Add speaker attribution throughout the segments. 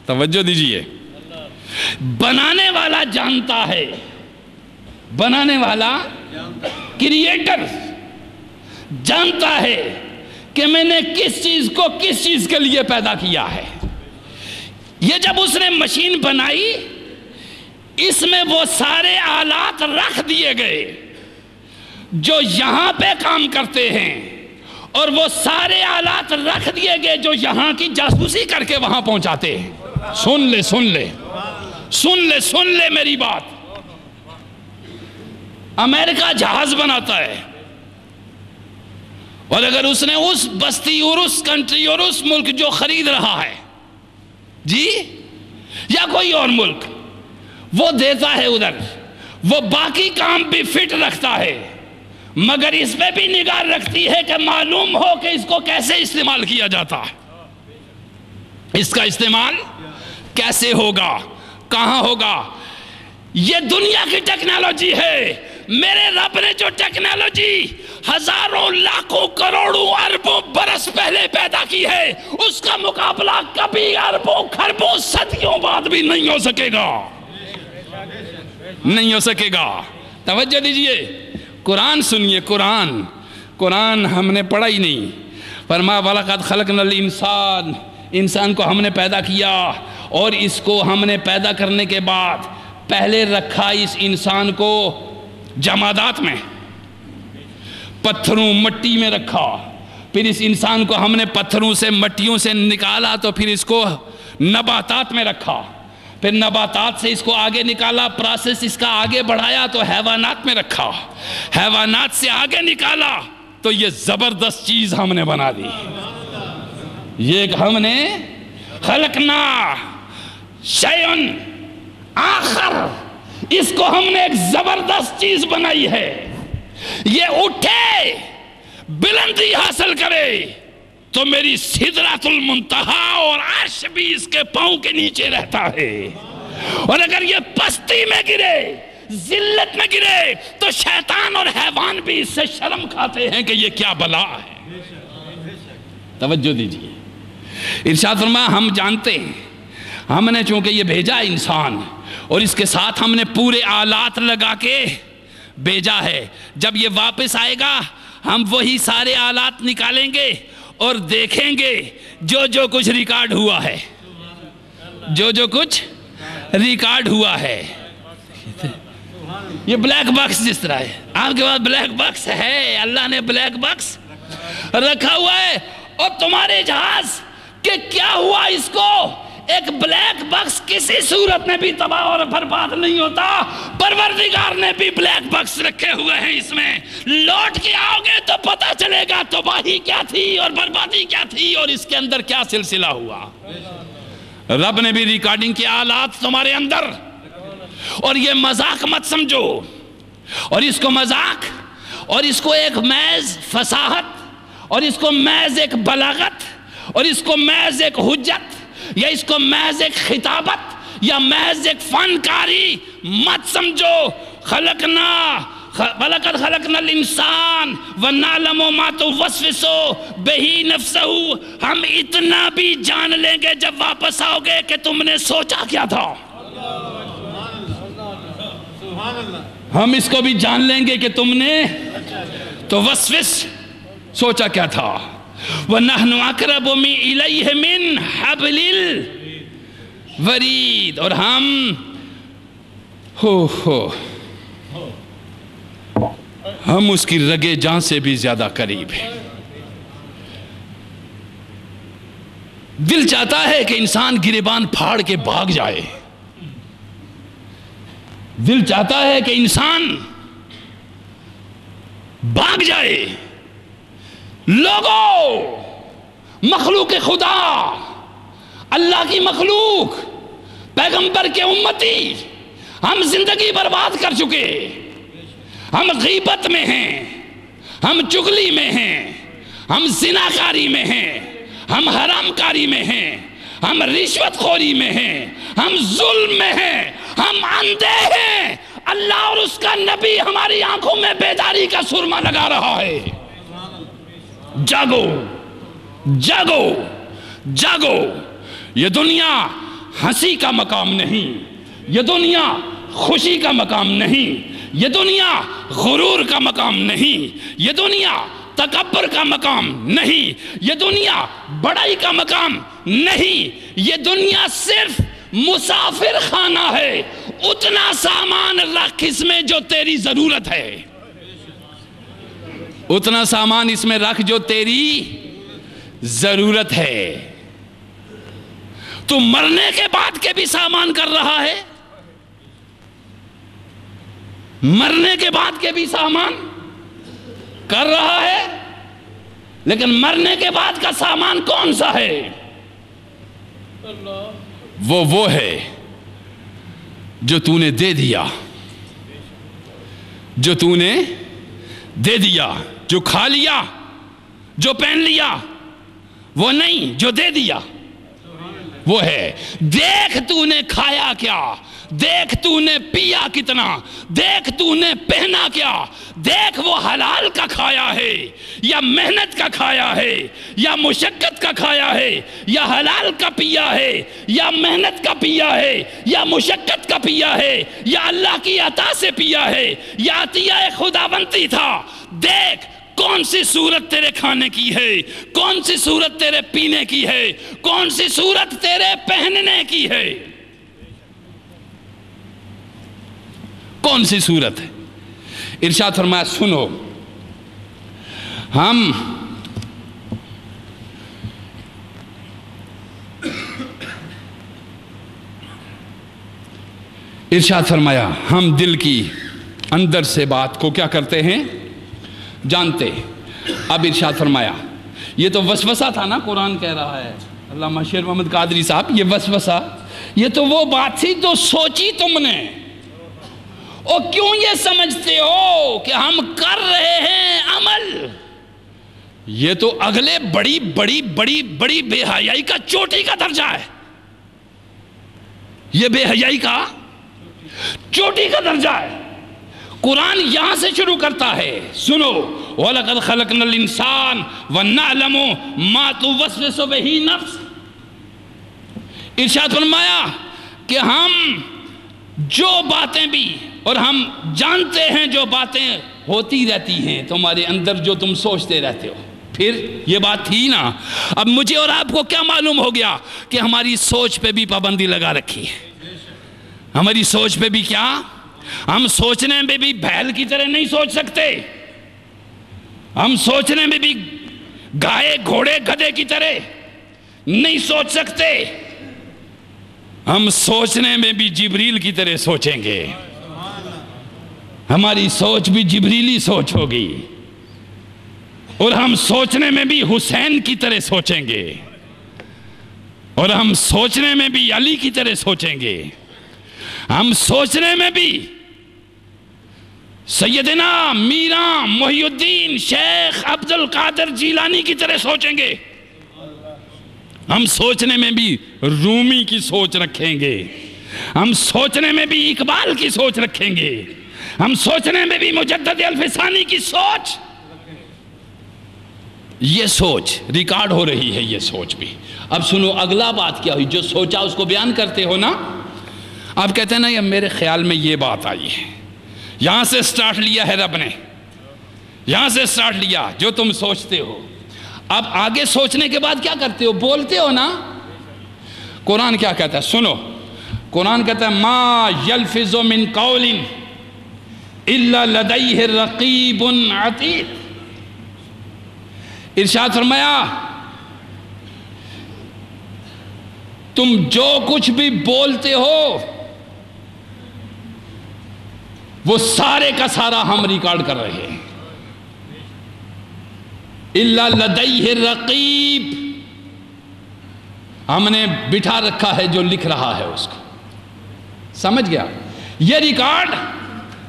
Speaker 1: توجہ دیجئے، بنانے والا جانتا ہے، بنانے والا کریٹر جانتا ہے کہ میں نے کس چیز کو کس چیز کے لیے پیدا کیا ہے۔ یہ جب اس نے مشین بنائی، اس میں وہ سارے آلات رکھ دیے گئے جو یہاں پہ کام کرتے ہیں، اور وہ سارے آلات رکھ دیے گئے جو یہاں کی جاسوسی کر کے وہاں پہنچاتے ہیں۔ سن لے سن لے سن لے سن لے میری بات۔ امریکہ جہاز بناتا ہے، اور اگر اس نے اس بستی اور اس کنٹری اور اس ملک جو خرید رہا ہے جی، یا کوئی اور ملک، وہ دیتا ہے ادھر، وہ باقی کام بھی فٹ رکھتا ہے، مگر اس میں بھی نگاہ رکھتی ہے کہ معلوم ہو کہ اس کو کیسے استعمال کیا جاتا ہے، اس کا استعمال کیسے ہوگا، کہاں ہوگا۔ یہ دنیا کی ٹیکنالوجی ہے۔ میرے رب نے جو ٹیکنالوجی ہزاروں لاکھوں کروڑوں اربوں برس پہلے پیدا کی ہے، اس کا مقابلہ کبھی اربوں خربوں صدیوں بعد بھی نہیں ہو سکے گا، نہیں ہو سکے گا۔ توجہ دیجئے، قرآن سنیے، قرآن ہم نے پڑھا ہی نہیں۔ فرمایا وَلَقَدْ خَلَقْنَا الْإِنسَانَ، انسان کو ہم نے پیدا کیا، اور اس کو ہم نے پیدا کرنے کے بعد پہلے رکھا اس انسان کو جمادات میں، پتھروں مٹی میں رکھا، پھر اس انسان کو ہم نے پتھروں سے مٹیوں سے نکالا تو پھر اس کو نباتات میں رکھا، پھر نباتات سے اس کو آگے نکالا، پروسیس اس کا آگے بڑھایا تو حیوانات میں رکھا، حیوانات سے آگے نکالا تو یہ زبردست چیز ہم نے بنا دی۔ یہ ہم نے خلقنا شیئن آخر، اس کو ہم نے ایک زبردست چیز بنائی ہے۔ یہ اٹھے بلندی حاصل کرے تو میری سدرۃ المنتہا اور عرش بھی اس کے پاؤں کے نیچے رہتا ہے، اور اگر یہ پستی میں گرے، ذلت میں گرے، تو شیطان اور حیوان بھی اس سے شرم کھاتے ہیں کہ یہ کیا بلا ہے۔ توجہ دیجیے، ارشاد فرمایا ہم جانتے ہیں، ہم نے چونکہ یہ بھیجا انسان، اور اس کے ساتھ ہم نے پورے آلات لگا کے بھیجا ہے، جب یہ واپس آئے گا ہم وہی سارے آلات نکالیں گے اور دیکھیں گے جو کچھ ریکارڈ ہوا ہے، جو کچھ ریکارڈ ہوا ہے۔ یہ بلیک باکس جس طرح ہے، آپ کے پاس بلیک باکس ہے، اللہ نے بلیک باکس رکھا ہوا ہے، اور تمہارے جہاز کہ کیا ہوا اس کو، ایک بلیک باکس کسی صورت میں بھی تباہ اور برباد نہیں ہوتا۔ پروردگار نے بھی بلیک باکس رکھے ہوئے ہیں، اس میں لوٹ کے آؤ گے تو پتہ چلے گا تباہی کیا تھی اور بربادی کیا تھی اور اس کے اندر کیا سلسلہ ہوا۔ رب نے بھی ریکارڈنگ کے آلات تمہارے اندر، اور یہ مذاق مت سمجھو، اور اس کو مذاق، اور اس کو ایک محض فصاحت، اور اس کو محض ایک بلاغت، اور اس کو محض ایک حجت، یا اس کو محض ایک خطابت، یا محض ایک فنکاری مت سمجھو۔ وَلَقَدْ خَلَقْنَا الْإِنسَانَ وَنَعْلَمُ مَا تُوَسْوِسُ بِهِ نَفْسُهُ، ہم اتنا بھی جان لیں گے جب واپس آؤ گے کہ تم نے سوچا کیا تھا، ہم اس کو بھی جان لیں گے کہ تم نے توسوس سوچا کیا تھا۔ وَنَحْنُ أَقْرَبُ إِلَيْهِ مِنْ حَبْلِ الْوَرِيدِ، اور ہم اس کی رگے جان سے بھی زیادہ قریب ہیں۔ دل چاہتا ہے کہ انسان گریبان پھاڑ کے بھاگ جائے، دل چاہتا ہے کہ انسان بھاگ جائے۔ لوگوں، مخلوق خدا، اللہ کی مخلوق، پیغمبر کے امتی، ہم زندگی برباد کر چکے، ہم غیبت میں ہیں، ہم چغلی میں ہیں، ہم زناکاری میں ہیں، ہم حرام کاری میں ہیں، ہم رشوت خوری میں ہیں، ہم ظلم میں ہیں، ہم اندھے ہیں۔ اللہ اور اس کا نبی ہماری آنکھوں میں بیداری کا سرما لگا رہا ہے۔ جاگو جاگو جاگو، یہ دنیا ہنسی کا مقام نہیں، یہ دنیا خوشی کا مقام نہیں، یہ دنیا غرور کا مقام نہیں، یہ دنیا تکبر کا مقام نہیں، یہ دنیا بڑائی کا مقام نہیں، یہ دنیا صرف مسافر خانہ ہے۔ اتنا سامان رکھ اس میں جو تیری ضرورت ہے، اتنا سامان اس میں رکھ جو تیری ضرورت ہے۔ تو مرنے کے بعد کے بھی سامان کر رہا ہے، مرنے کے بعد کے بھی سامان کر رہا ہے، لیکن مرنے کے بعد کا سامان کون سا ہے؟ وہ ہے جو تو نے دے دیا، جو تو نے دے دیا، جو کھا لیا، جو پہن لیا، وہ نہیں، جو دے دیا وہ ہے۔ دیکھ تو نے کھایا کیا، دیکھ تو نے پیا کتنا، دیکھ تو نے پہنا کیا، دیکھ وہ حلال کا کھایا ہے یا محنت کا کھایا ہے یا مشقت کا کھایا ہے یا حلال کا پیا ہے یا محنت کا پیا ہے یا مشقت کا پیا ہے یا اللہ کی عطا سے پیا ہے یا عطیہ خداوندی تھا۔ دیکھ کون سی صورت تیرے کھانے کی ہے، کون سی صورت تیرے پینے کی ہے، کون سی صورت تیرے پہننے کی ہے، کون سی صورت ہے۔ ارشاد فرمایا سنو، ہم ارشاد فرمایا ہم دل کی اندر سے بات کو کیا کرتے ہیں، جانتے۔ اب ارشاد فرمایا یہ تو وسوسہ تھا نا، قرآن کہہ رہا ہے، علامہ شیر محمد قادری صاحب، یہ وسوسہ، یہ تو وہ بات تھی تو سوچی تم نے، اور کیوں یہ سمجھتے ہو کہ ہم کر رہے ہیں عمل؟ یہ تو اگلے بڑی بڑی بڑی بڑی بے حیائی کا چوٹی کا درجہ ہے، یہ بے حیائی کا چوٹی کا درجہ ہے۔ قرآن یہاں سے شروع کرتا ہے، سنو وَلَقَدْ خَلَقْنَا الْإِنسَانَ وَنَعْلَمُ مَا تُوَسْوِسُ بِهِ نَفْسُ۔ ارشاد فرمایا کہ ہم جو باتیں بھی، اور ہم جانتے ہیں جو باتیں ہوتی رہتی ہیں تمہارے اندر جو تم سوچتے رہتے ہو۔ پھر یہ بات تھی نا، اب مجھے اور آپ کو کیا معلوم ہو گیا کہ ہماری سوچ پہ بھی پابندی لگا رکھی ہے۔ ہماری سوچ پہ بھی کیا، ہم سوچنے میں بھی بیل کی طرح نہیں سوچ سکتے، ہم سوچنے میں بھی گائے گھوڑے گدھے کی طرح نہیں سوچ سکتے، ہم سوچنے میں بھی جبریل کی طرح سوچیں گے، ہماری سوچ بھی جبریلی سوچ ہوگی، اور ہم سوچنے میں بھی حسین کی طرح سوچیں گے، اور ہم سوچنے میں بھی علی کی طرح سوچیں گے، ہم سوچنے میں بھی سیدنا میراں محی الدین شیخ عبد القادر جیلانی کی طرح سوچیں گے، ہم سوچنے میں بھی رومی کی سوچ رکھیں گے، ہم سوچنے میں بھی اقبال کی سوچ رکھیں گے، ہم سوچنے میں بھی مجدد الفسانی کی سوچ۔ یہ سوچ ریکارڈ ہو رہی ہے، یہ سوچ بھی۔ اب سنو اگلا بات کیا ہوئی، جو سوچا اس کو بیان کرتے ہو نا، آپ کہتے ہیں نا یہ میرے خیال میں یہ بات آئی ہے، یہاں سے سٹارٹ لیا ہے رب نے، یہاں سے سٹارٹ لیا جو تم سوچتے ہو۔ اب آگے سوچنے کے بعد کیا کرتے ہو، بولتے ہو نا۔ قرآن کیا کہتا ہے، سنو، قرآن کہتا ہے ما یلفظ من قول الا لدیہ رقیب عتید۔ ارشاد فرمایا تم جو کچھ بھی بولتے ہو وہ سارے کا سارا ہم ریکارڈ کر رہے ہیں۔ الا لدیہ رقیب، ہم نے بٹھا رکھا ہے جو لکھ رہا ہے اس کو، سمجھ گیا؟ یہ ریکارڈ،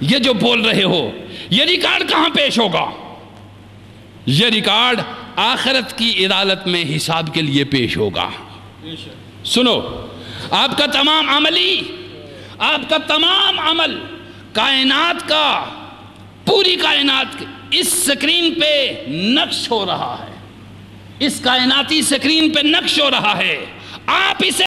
Speaker 1: یہ جو بول رہے ہو، یہ ریکارڈ کہاں پیش ہوگا؟ یہ ریکارڈ آخرت کی عدالت میں حساب کے لیے پیش ہوگا۔ سنو، آپ کا تمام عملی، آپ کا تمام عمل کائنات کا، پوری کائنات اس سکرین پہ نقش ہو رہا ہے، اس کائناتی سکرین پہ نقش ہو رہا ہے۔ آپ اسے